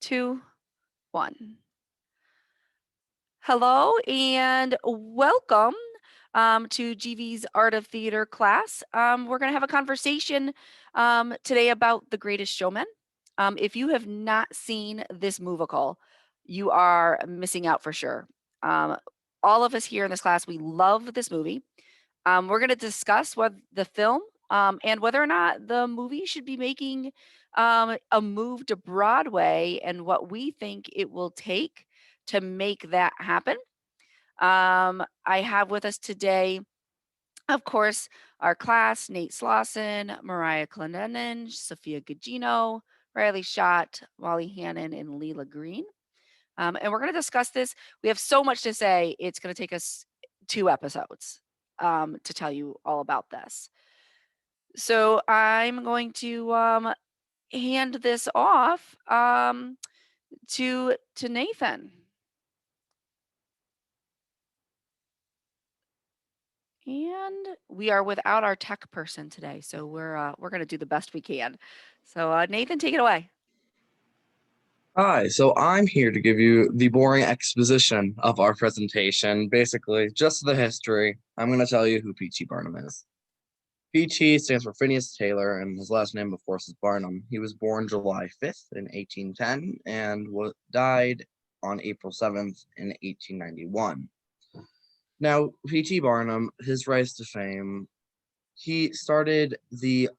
2, 1. Hello and welcome to GV's Art of Theater class. We're going to have a conversation today about The Greatest Showman. If you have not seen this musical, you are missing out for sure. All of us here in this class, we love this movie. We're going to discuss what the film and whether or not the movie should be making a move to Broadway and what we think it will take to make that happen. I have with us today, of course, our class, Nate Slauson, Mariah Clendenin, Sophia Gugino, Riley Schott, Molly Hannon, and Leela Green. And we're going to discuss this. We have so much to say. It's going to take us 2 episodes to tell you all about this. So I'm going to hand this off to Nathan. And we are without our tech person today, so we're going to do the best we can. So Nathan, take it away. Hi, so I'm here to give you the boring exposition of our presentation, basically just the history. I'm going to tell you who P.T. Barnum is. P.T. stands for Phineas Taylor, and his last name, of course, is Barnum. He was born July 5th in 1810 and died on April 7th in 1891. Now, P.T. Barnum, his rise to fame, he started the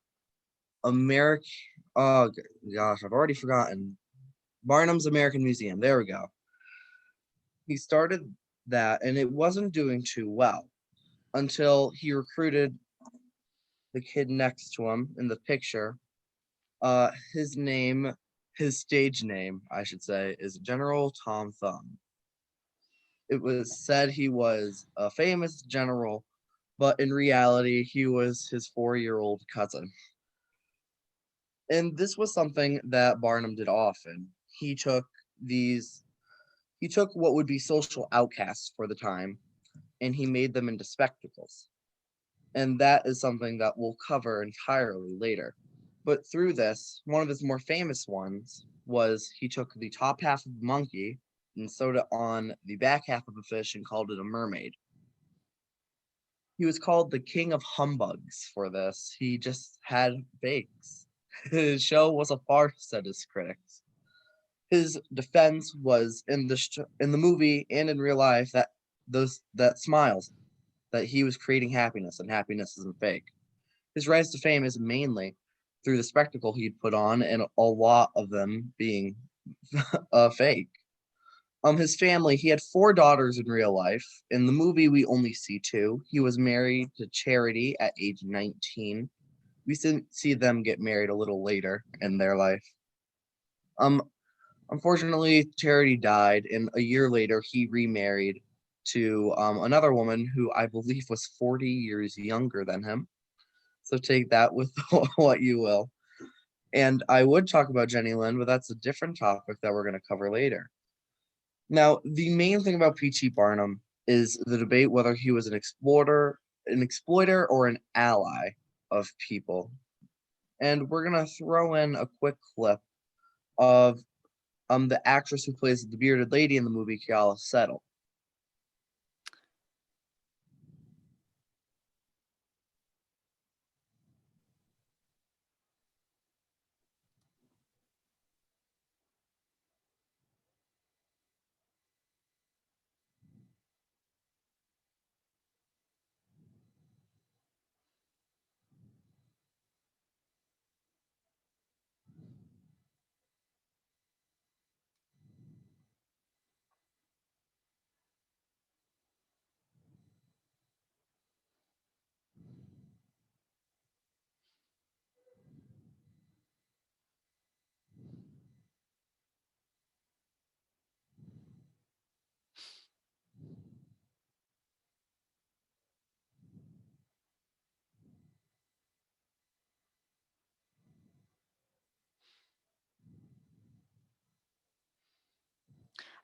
oh gosh, I've already forgotten. Barnum's American Museum. There we go. He started that, and it wasn't doing too well until he recruited the kid next to him in the picture. His stage name, I should say, is General Tom Thumb. It was said he was a famous general, but in reality, he was his 4-year-old cousin. And this was something that Barnum did often. He took what would be social outcasts for the time, and he made them into spectacles. And that is something that we'll cover entirely later. But through this, one of his more famous ones was he took the top half of a monkey and sewed it on the back half of a fish and called it a mermaid. He was called the King of Humbugs for this. He just had fakes. His show was a farce, said his critics. His defense was in the movie and in real life that smiles, that he was creating happiness, and happiness isn't fake. His rise to fame is mainly through the spectacle he'd put on, and a lot of them being fake. His family, he had 4 daughters in real life. In the movie, we only see 2. He was married to Charity at age 19. We see them get married a little later in their life. Unfortunately, Charity died, and a year later, he remarried to another woman who I believe was 40 years younger than him. So take that with what you will. And I would talk about Jenny Lind, but that's a different topic that we're going to cover later. Now, the main thing about P.T. Barnum is the debate whether he was an exploiter, or an ally of people. And we're going to throw in a quick clip of the actress who plays the bearded lady in the movie, Keala Settle.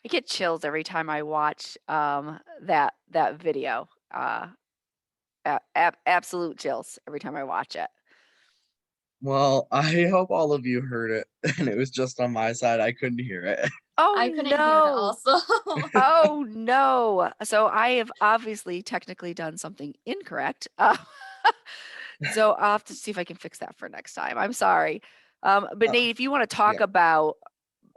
I get chills every time I watch that video. Absolute chills every time I watch it. Well, I hope all of you heard it, and it was just on my side. I couldn't hear it. Oh, I couldn't hear that no. also. Oh, no. So I have obviously technically done something incorrect. So I'll have to see if I can fix that for next time. I'm sorry. But Uh, Nate, if you want to talk yeah.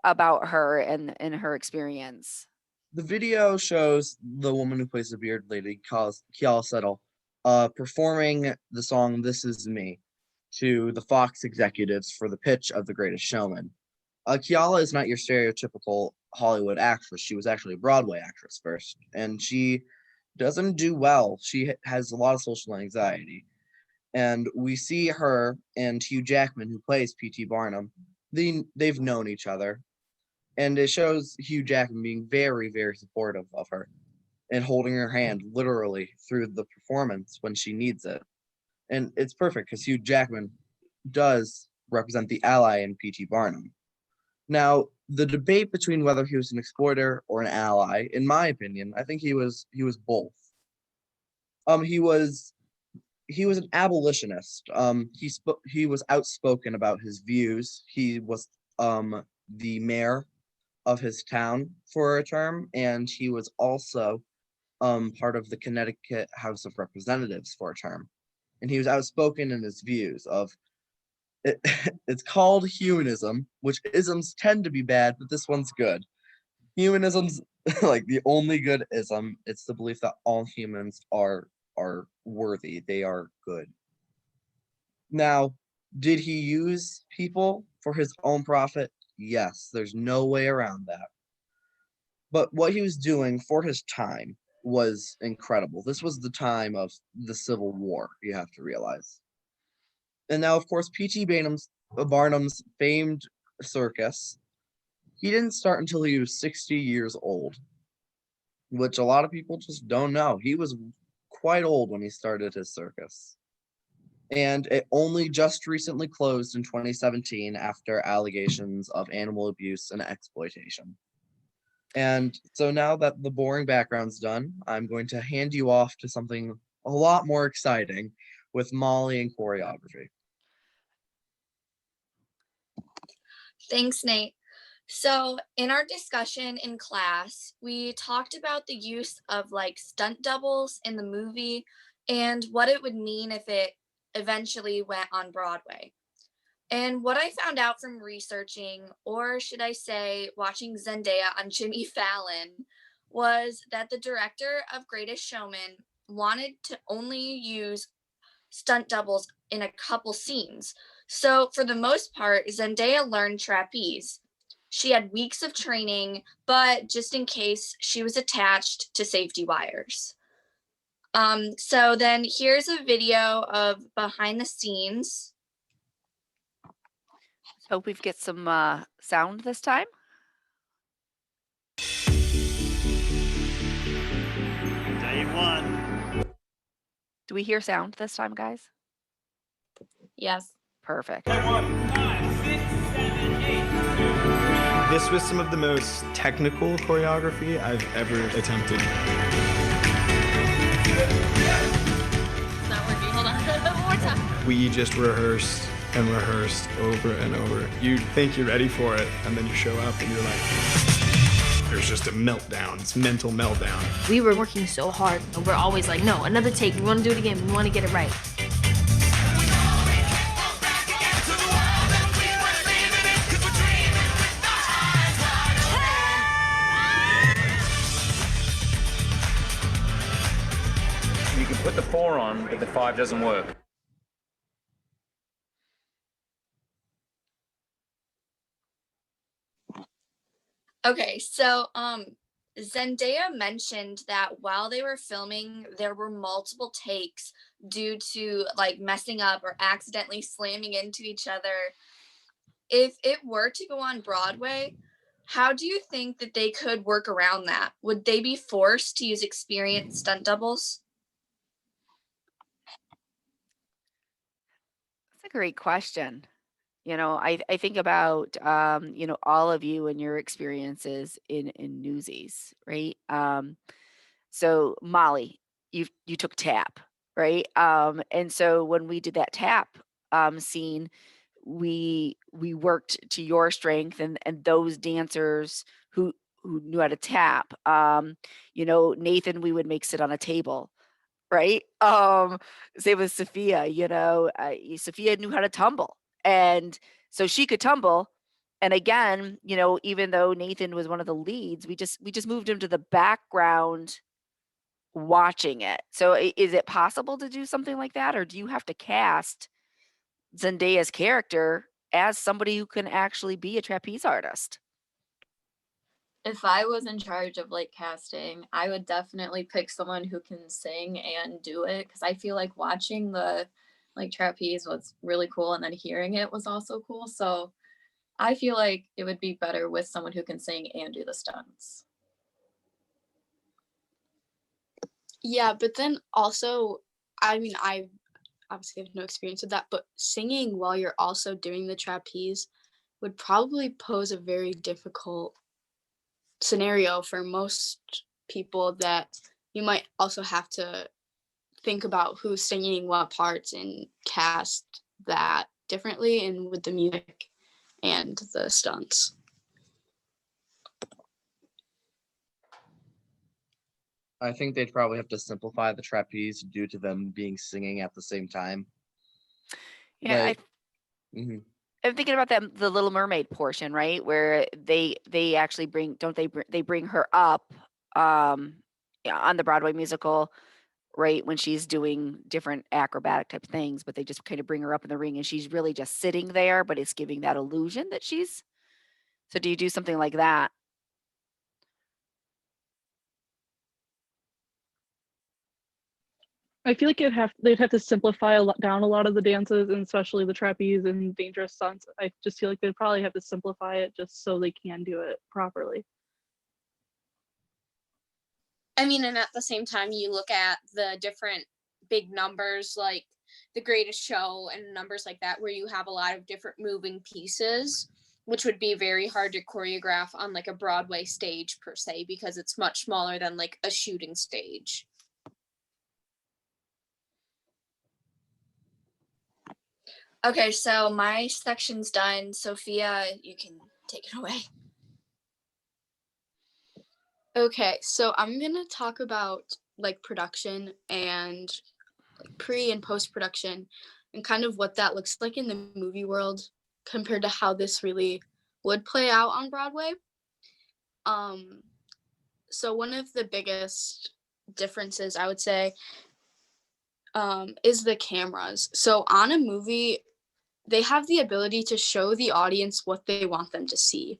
about her and her experience. The video shows the woman who plays the beard lady, Kiala Settle, performing the song "This Is Me" to the Fox executives for the pitch of The Greatest Showman. Kiala is not your stereotypical Hollywood actress. She was actually a Broadway actress first, and she doesn't do well. She has a lot of social anxiety, and we see her and Hugh Jackman, who plays P.T. Barnum. They've known each other, and it shows Hugh Jackman being very, very supportive of her and holding her hand literally through the performance when she needs it. And it's perfect because Hugh Jackman does represent the ally in P.T. Barnum. Now, the debate between whether he was an exploiter or an ally, in my opinion, I think he was both. He was an abolitionist. He was outspoken about his views. He was the mayor of his town for a term, and he was also part of the Connecticut House of Representatives for a term. And he was outspoken in his views of it, it's called humanism, which isms tend to be bad, but this one's good. Humanism's like the only good ism. It's the belief that all humans are worthy. They are good. Now, did he use people for his own profit? Yes, there's no way around that. But what he was doing for his time was incredible. This was the time of the Civil War, you have to realize. And now, of course, Barnum's famed circus, he didn't start until he was 60 years old, which a lot of people just don't know. He was quite old when he started his circus. And it only just recently closed in 2017 after allegations of animal abuse and exploitation. And so now that the boring background's done, I'm going to hand you off to something a lot more exciting with Molly and choreography. Thanks, Nate. So, in our discussion in class, we talked about the use of like stunt doubles in the movie and what it would mean if it eventually went on Broadway. And what I found out from researching, or should I say, watching Zendaya on Jimmy Fallon, was that the director of Greatest Showman wanted to only use stunt doubles in a couple scenes. So, for the most part, Zendaya learned trapeze. She had weeks of training, but just in case, she was attached to safety wires. So then here's a video of behind the scenes. Hope we get some sound this time. Day one. Do we hear sound this time, guys? Yes. Perfect. This was some of the most technical choreography I've ever attempted. It's not working. Hold on. One more time. We just rehearsed and rehearsed over and over. You think you're ready for it, and then you show up and you're like, there's just a meltdown. It's mental meltdown. We were working so hard, and we're always like, no, another take. We want to do it again. We want to get it right. You can put the 4 on, but the 5 doesn't work. Okay, so Zendaya mentioned that while they were filming, there were multiple takes due to like messing up or accidentally slamming into each other. If it were to go on Broadway, how do you think that they could work around that? Would they be forced to use experienced stunt doubles? That's a great question. I think about all of you and your experiences in Newsies, right? So Molly, you took tap, right? And so when we did that tap scene, we worked to your strength and those dancers who knew how to tap. Nathan, we would make sit on a table, right? Same with Sophia, Sophia knew how to tumble, and so she could tumble. And again, even though Nathan was one of the leads, we just moved him to the background watching it. So is it possible to do something like that, or do you have to cast Zendaya's character as somebody who can actually be a trapeze artist? If I was in charge of like casting, I would definitely pick someone who can sing and do it, because I feel like watching the like trapeze was really cool and then hearing it was also cool. So I feel like it would be better with someone who can sing and do the stunts. Yeah, but then also, I mean, I obviously have no experience with that, but singing while you're also doing the trapeze would probably pose a very difficult scenario for most people, that you might also have to think about who's singing what parts and cast that differently and with the music and the stunts. I think they'd probably have to simplify the trapeze due to them being singing at the same time. Yeah, Like, mhm. I'm thinking about the Little Mermaid portion, right? Where they actually they bring her up yeah, on the Broadway musical, right, when she's doing different acrobatic type things, but they just kind of bring her up in the ring and she's really just sitting there, but it's giving that illusion that she's. So do you do something like that? I feel like they'd have to simplify down a lot of the dances, and especially the trapeze and dangerous stunts. I just feel like they'd probably have to simplify it just so they can do it properly. I mean, and at the same time, you look at the different big numbers like The Greatest Show and numbers like that, where you have a lot of different moving pieces, which would be very hard to choreograph on like a Broadway stage per se, because it's much smaller than like a shooting stage. Okay, so my section's done. Sophia, you can take it away. Okay, so I'm gonna talk about like production and like pre and post production and kind of what that looks like in the movie world compared to how this really would play out on Broadway. So one of the biggest differences I would say is the cameras. So on a movie, they have the ability to show the audience what they want them to see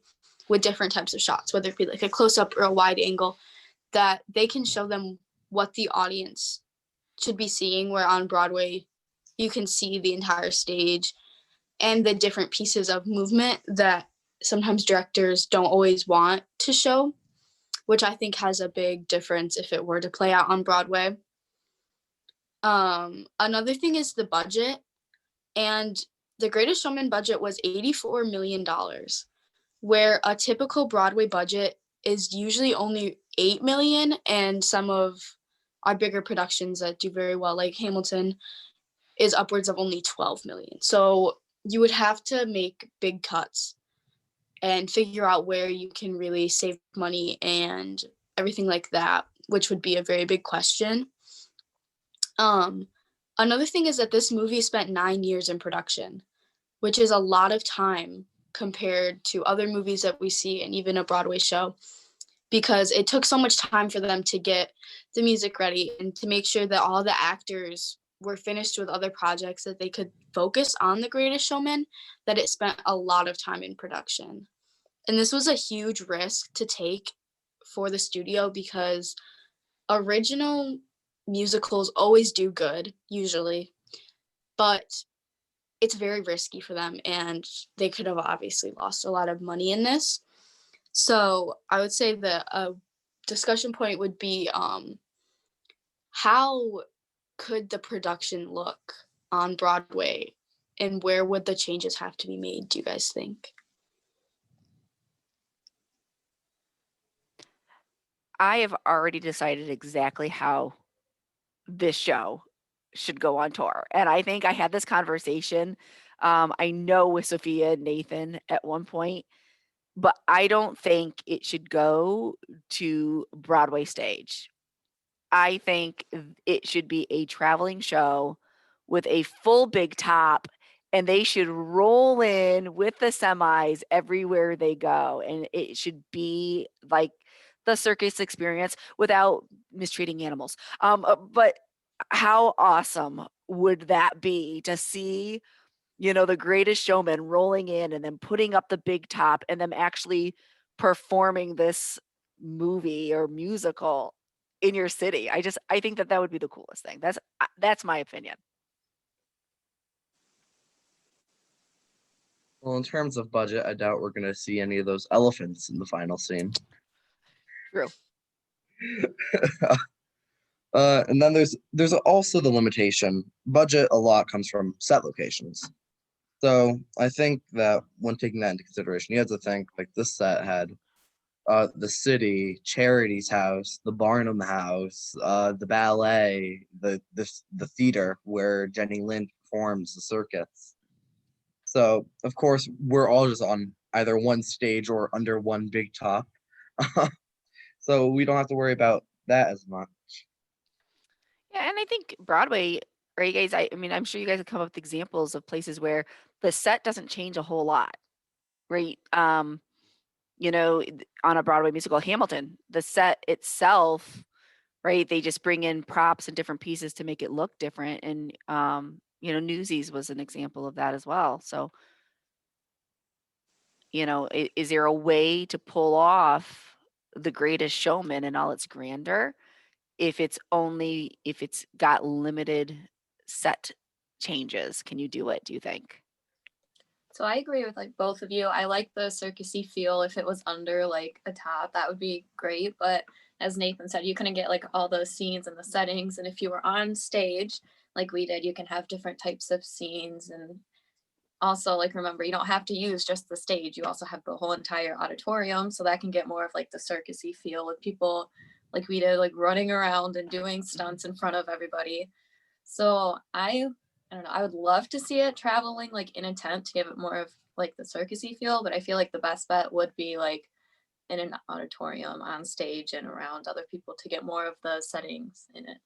with different types of shots, whether it be like a close up or a wide angle, that they can show them what the audience should be seeing, where on Broadway, you can see the entire stage and the different pieces of movement that sometimes directors don't always want to show, which I think has a big difference if it were to play out on Broadway. Another thing is the budget, and the Greatest Showman budget was $84 million, where a typical Broadway budget is usually only $8 million, and some of our bigger productions that do very well, like Hamilton, is upwards of only 12 million. So you would have to make big cuts and figure out where you can really save money and everything like that, which would be a very big question. Another thing is that this movie spent 9 years in production, which is a lot of time compared to other movies that we see and even a Broadway show, because it took so much time for them to get the music ready and to make sure that all the actors were finished with other projects that they could focus on The Greatest Showman, that it spent a lot of time in production. And this was a huge risk to take for the studio, because original musicals always do good, usually, but it's very risky for them, and they could have obviously lost a lot of money in this. So I would say that a discussion point would be how could the production look on Broadway, and where would the changes have to be made, do you guys think? I have already decided exactly how this show should go on tour. And I think I had this conversation, I know with Sophia and Nathan at one point, but I don't think it should go to Broadway stage. I think it should be a traveling show with a full big top, and they should roll in with the semis everywhere they go. And it should be like the circus experience without mistreating animals. But how awesome would that be to see, the greatest showman rolling in and then putting up the big top and them actually performing this movie or musical in your city. I think that would be the coolest thing. That's my opinion. Well, in terms of budget, I doubt we're gonna see any of those elephants in the final scene. True. And then there's also the limitation. Budget a lot comes from set locations. So I think that when taking that into consideration, you have to think like this set had the city, Charity's house, the Barnum house, the ballet, the theater where Jenny Lind performs the circus. So of course we're all just on either one stage or under one big top. So we don't have to worry about that as much. Yeah, and I think Broadway, right, guys? I mean, I'm sure you guys have come up with examples of places where the set doesn't change a whole lot, right? On a Broadway musical, Hamilton, the set itself, right? They just bring in props and different pieces to make it look different. And Newsies was an example of that as well. So, is there a way to pull off the greatest showman in all its grandeur if it's got limited set changes? Can you do it, do you think? So I agree with like both of you. I like the circusy feel. If it was under like a top, that would be great. But as Nathan said, you couldn't get like all those scenes and the settings. And if you were on stage like we did, you can have different types of scenes. And also, like, remember, you don't have to use just the stage. You also have the whole entire auditorium. So that can get more of like the circusy feel with people like we did, like running around and doing stunts in front of everybody. So I don't know. I would love to see it traveling like in a tent to give it more of like the circusy feel, but I feel like the best bet would be like in an auditorium on stage and around other people to get more of the settings in it.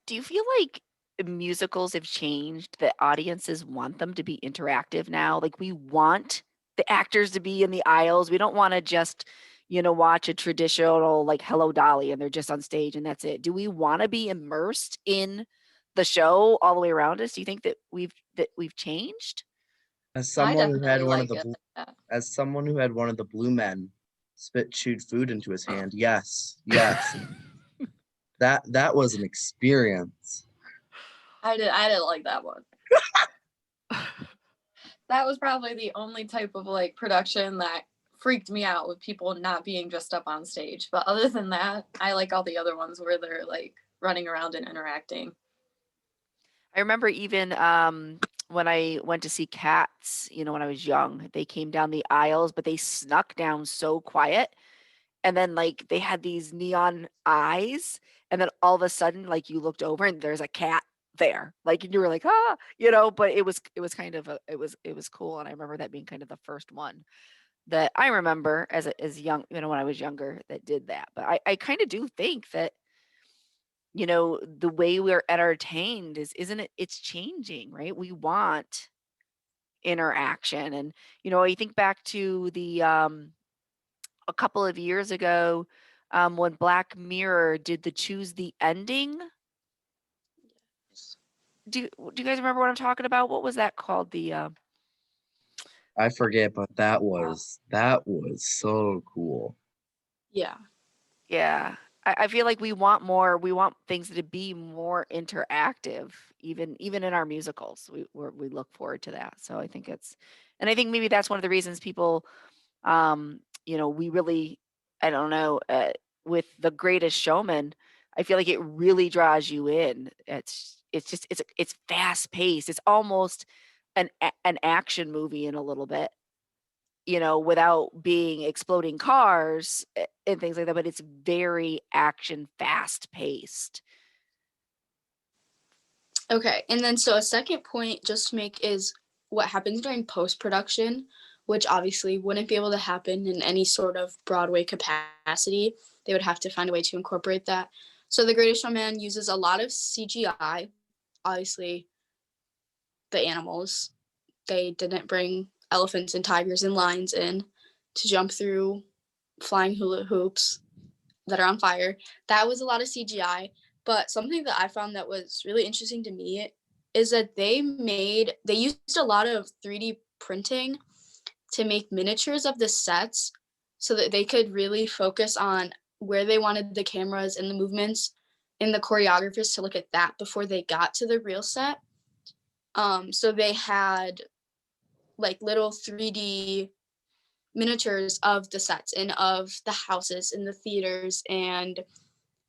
Do you feel like musicals have changed, that audiences want them to be interactive now? Like, we want the actors to be in the aisles. We don't want to just, watch a traditional like Hello Dolly and they're just on stage and that's it. Do we want to be immersed in the show all the way around us? Do you think that we've changed? As I someone who had definitely one of like the it bl- like that. as someone who had one of the blue men spit chewed food into his hand, yes, that was an experience. I didn't like that one. That was probably the only type of like production that freaked me out, with people not being just up on stage. But other than that, I like all the other ones where they're like running around and interacting. I remember even when I went to see Cats, when I was young, they came down the aisles, but they snuck down so quiet. And then like they had these neon eyes, and then all of a sudden, like you looked over and there's a cat there. Like, and you were like, but it was kind of it was cool. And I remember that being kind of the first one that I remember as young, when I was younger, that did that. But I kind of do think that the way we're entertained isn't it, it's changing, right? We want interaction. And you think back to the a couple of years ago, when Black Mirror did the choose the ending. Do you guys remember what I'm talking about? What was that called? I forget, but that was so cool. Yeah. Yeah. I feel like we want things to be more interactive, even in our musicals. We look forward to that. So I think maybe that's one of the reasons people, we really, I don't know, with The Greatest Showman, I feel like it really draws you in. It's fast paced. It's almost an action movie in a little bit, without being exploding cars and things like that, but it's very action, fast paced. Okay, and then so a second point just to make is what happens during post production, which obviously wouldn't be able to happen in any sort of Broadway capacity. They would have to find a way to incorporate that. So The Greatest Showman uses a lot of CGI. Obviously, the animals. They didn't bring elephants and tigers and lions in to jump through flying hula hoops that are on fire. That was a lot of CGI. But something that I found that was really interesting to me is that they used a lot of 3D printing to make miniatures of the sets so that they could really focus on where they wanted the cameras and the movements and the choreographers to look at that before they got to the real set. So they had like little 3D miniatures of the sets and of the houses and the theaters and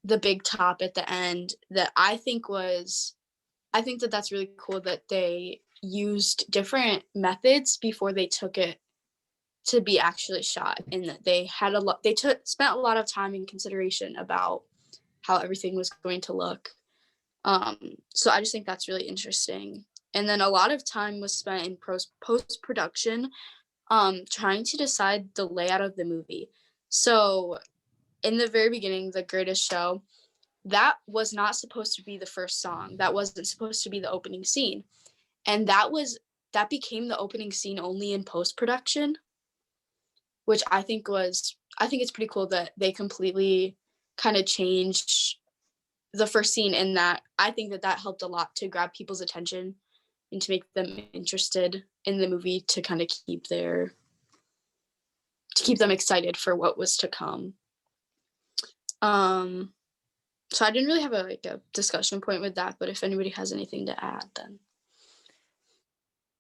the big top at the end that I think that that's really cool that they used different methods before they took it to be actually shot and that they had a lot they took spent a lot of time and consideration about how everything was going to look. So I just think that's really interesting. And then a lot of time was spent in post production trying to decide the layout of the movie. So in the very beginning, The Greatest Show, that was not supposed to be the first song. That wasn't supposed to be the opening scene. And that became the opening scene only in post production, which I think it's pretty cool that they completely kind of changed the first scene in that. I think that that helped a lot to grab people's attention and to make them interested in the movie to kind of keep them excited for what was to come. So I didn't really have a discussion point with that, but if anybody has anything to add, then.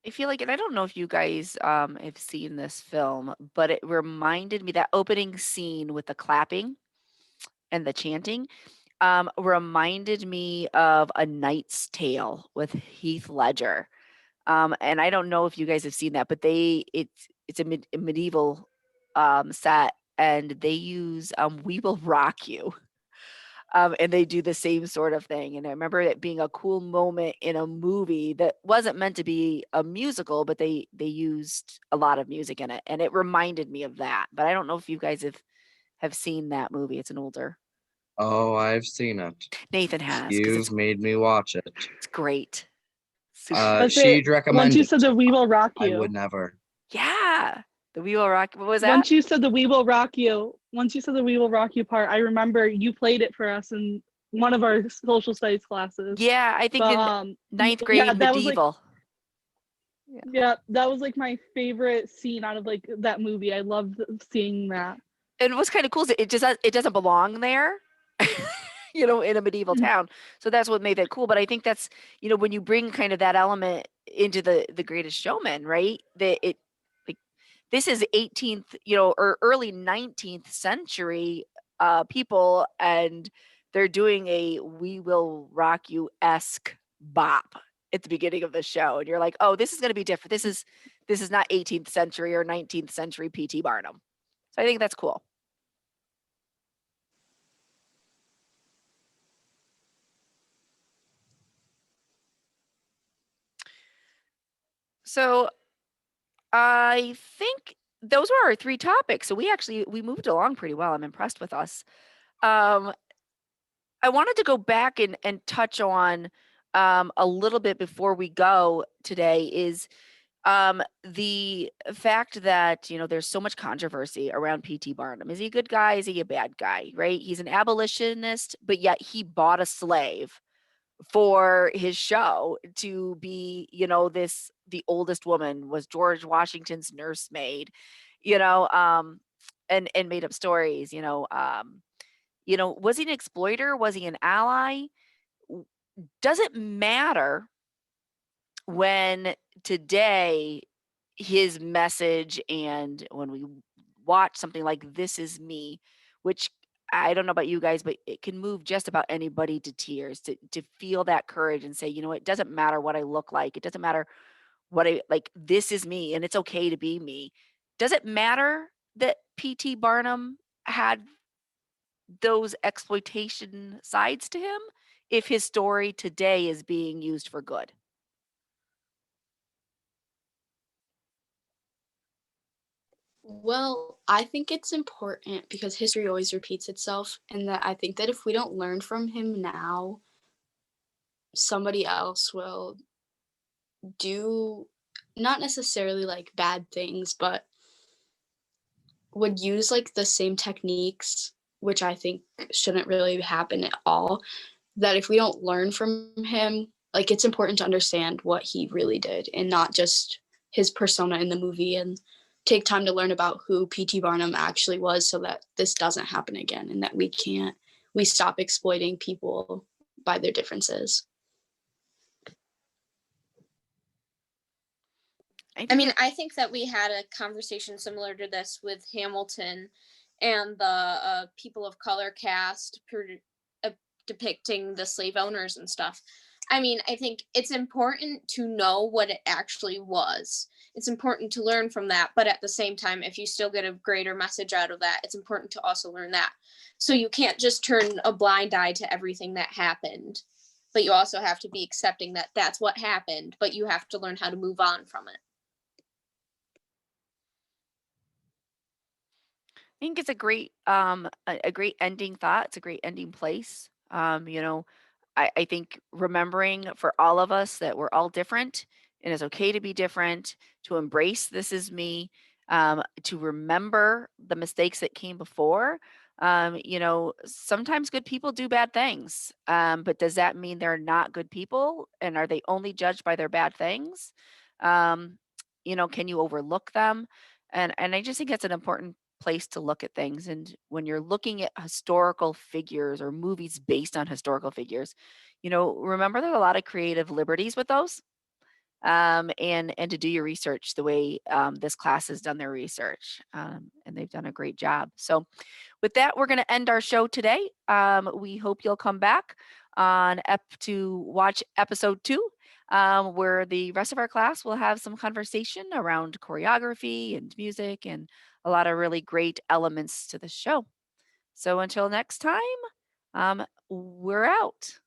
I feel like, and I don't know if you guys have seen this film, but it reminded me that opening scene with the clapping and the chanting reminded me of A Knight's Tale with Heath Ledger. And I don't know if you guys have seen that, but it's a medieval set, and they use "We Will Rock You," and they do the same sort of thing. And I remember it being a cool moment in a movie that wasn't meant to be a musical, but they used a lot of music in it, and it reminded me of that. But I don't know if you guys have seen that movie. It's an older. Oh, I've seen it. Nathan has, because You've made me watch it. it's great. Super. Was She'd it once recommend you it. said the "We Will Rock I would You"? never. Yeah, the We Will Rock. What was that? Once you said the "We Will Rock You," once you said the "We Will Rock You" part, I remember you played it for us in one of our social studies classes. Yeah, I think But in ninth grade yeah, that was like medieval. yeah, that was like my favorite scene out of like that movie. I loved seeing that. And what's kind of cool is it doesn't belong there, in a medieval town. So that's what made that cool. But I think that's when you bring kind of that element into the Greatest Showman, right? That it like this is 18th, or early 19th century people, and they're doing a "We Will Rock You"-esque bop at the beginning of the show, and you're like, oh, this is going to be different. This is not 18th century or 19th century P.T. Barnum. So I think that's cool. So I think those were our three topics. So we moved along pretty well. I'm impressed with us. Um, I wanted to go back and touch on a little bit before we go today is the fact that there's so much controversy around P.T. Barnum. Is he a good guy? Is he a bad guy? Right? He's an abolitionist, but yet he bought a slave for his show to be, the oldest woman was George Washington's nursemaid, and made up stories, was he an exploiter? Was he an ally? Doesn't matter when today his message, and when we watch something like This Is Me, which I don't know about you guys, but it can move just about anybody to tears to feel that courage and say, it doesn't matter what I look like. It doesn't matter what I like. This is me, and it's okay to be me. Does it matter that P.T. Barnum had those exploitation sides to him? if his story today is being used for good? Well, I think it's important because history always repeats itself, and that I think that if we don't learn from him now, somebody else will do not necessarily like bad things, but would use like the same techniques, which I think shouldn't really happen at all. That if we don't learn from him, like it's important to understand what he really did and not just his persona in the movie, and take time to learn about who P.T. Barnum actually was so that this doesn't happen again and that we stop exploiting people by their differences. I I think mean, that I think that we had a conversation similar to this with Hamilton and the people of color cast depicting the slave owners and stuff. I mean, I think it's important to know what it actually was. It's important to learn from that, but at the same time, if you still get a greater message out of that, it's important to also learn that. So you can't just turn a blind eye to everything that happened, but you also have to be accepting that that's what happened, but you have to learn how to move on from it. I think it's a great ending thought. It's a great ending place. I think remembering for all of us that we're all different and it's okay to be different, to embrace this is me, to remember the mistakes that came before. Sometimes good people do bad things, but does that mean they're not good people? And are they only judged by their bad things? Um, can you overlook them? And I just think that's an important place to look at things. And when you're looking at historical figures or movies based on historical figures, remember there's a lot of creative liberties with those. And to do your research the way this class has done their research, and they've done a great job. So, with that, we're going to end our show today. We hope you'll come back to watch episode 2, where the rest of our class will have some conversation around choreography and music and a lot of really great elements to the show. So until next time, we're out.